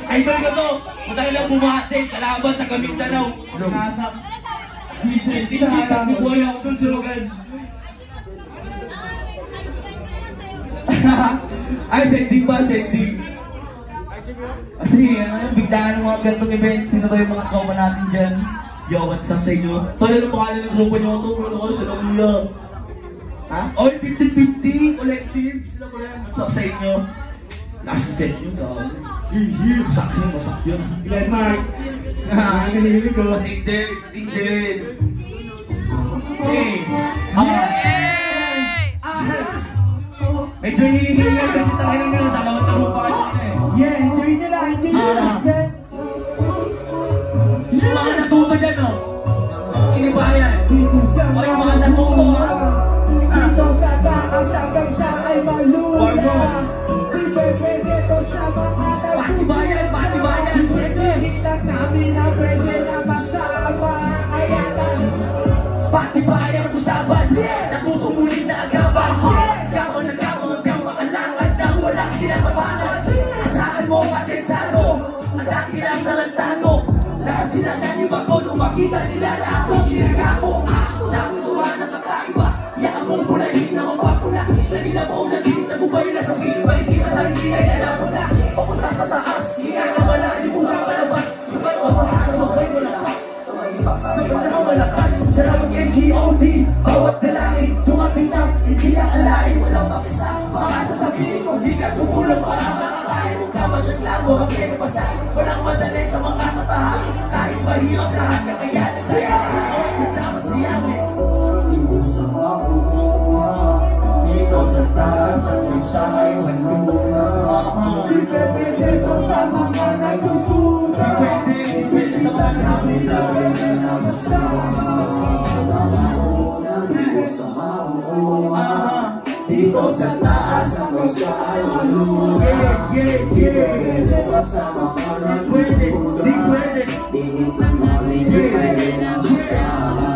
Idol ko to! Matay lang bumate, kalaban sa Mindanao. Nasa... Hindi buhay ako dun sa lugar. Ay, sending ba? Sending. Kasi, biglaan ng mga gantong event. Sino ba yung mga kauma natin dyan? Yo, what's up sa inyo? Tol, ano pangalan ng grupo nyo ito? Bro, ako sila kuya. Ha? Oy, 50-50 collective. Sila ba yan? What's up sa inyo? Last set nyo, tawag. Masak yun, masak yun. Glenn Mark. Hindi ko. Hindi. Medyo hinihingal kasi talaga nga. Dalawang pa kayo na eh. Yeah, enjoy nyo lang. Enjoy nyo lang. Yung mga natuto dyan, no? Inibayan. O yung mga natuto, ha? Dito sa taas hanggang sa ay malula. Pwede to sa mga Patibayan, patibayan. Hitak namin na pwede na masama. Ayatan. Patibayan, usapan. Nakukumuli sa agapan. Gawang hanggang makalangad nang walang kinatapanan. Asahan mo, pasensado. Ang dati lang talantado. Lahat sila nanibag ko nung makita nila lahat ng ginagawa. Nakutuwa na kakaiba. Yakang mong pulahin na mapapula. Nagila mo, naging nagubay na sa pilbay. Kita sa hindi ay alam mo na. Papunta sa taas, hindi ka wala. Hindi mo na palabas. Iba'y mapapasa sa mabay mo lakas. Sa mahibak sa may panahon malakas. Salamat kay G.O.D. Bawat dalangin, dumating na. Hindi na alain, walang makisa. Baka sasabihin ko, di ka tumulong para makakain. Huwag ka magaglago, magkinapasahin. Walang madali sa mga tatahan. Kahit mahirap lahat, kakayanin sa'yo. Salamat siya, Dito sa makukuha. Dito sa taas at isa ay maluna. Pwede to sa mga nagtutunan. Pwede sa mga namin na pwede na masama. Dito sa makukuha. Dito sa taas at isa ay maluna. Pwede to sa mga nagtutunan. Dito sa namin na pwede na masama.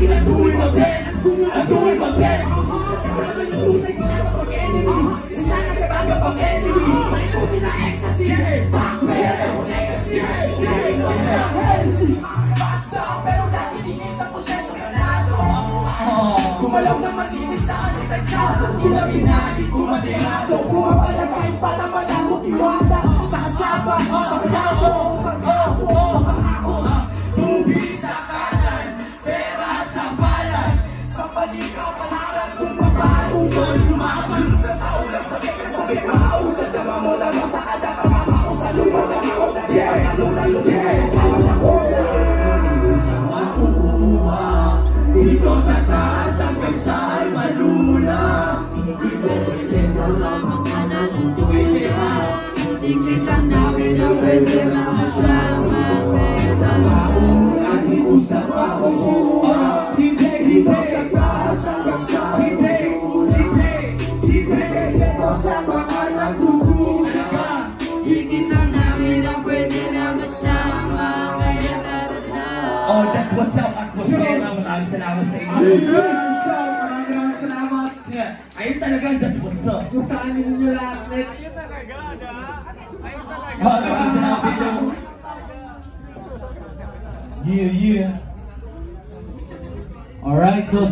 I'm doing my best. I'm doing my best. Kasi wala nalulutay ko sa pag-enemy. Sana kabaga pag-enemy. May luti na ecstasy. Backfire ako legacy. Galing ko na healthy. Basta pero dahil tingin sa proseso nanalo. Gumalaw na malinis sa alitan ka. Sinabi na di ko maderado. Kumapalagay pa naman ako tiwala. Sa kasama, sa kasama. Tubig sa kanan. Pera sa balan. Sa panika palaran. Kung papaano doon lumaman. Sa ulang sabi makausad. Nama mo naman sa kada. Pamamako sa lupa. Namako na rin. Nalulalo rin. Sa makukuha. Dito sa taas hanggang sa ay malula. Pwede sa mga natutuwi. Tingin lang namin na pwede makasama. Sa makukuha. Dito sa taas hanggang sa ay malula. Dito sa mga nagtutunan. Tingin lang namin na pwede na masama. Kaya tarata. Oh, that's what's up, atmosfera. Maraming salamat sa inyo. Maraming salamat. Ayun talaga, that's what's up. Gustahan ninyo lahat. Ayun talaga, ayun talaga. Maraming salamat dito. Yeah. Alright, so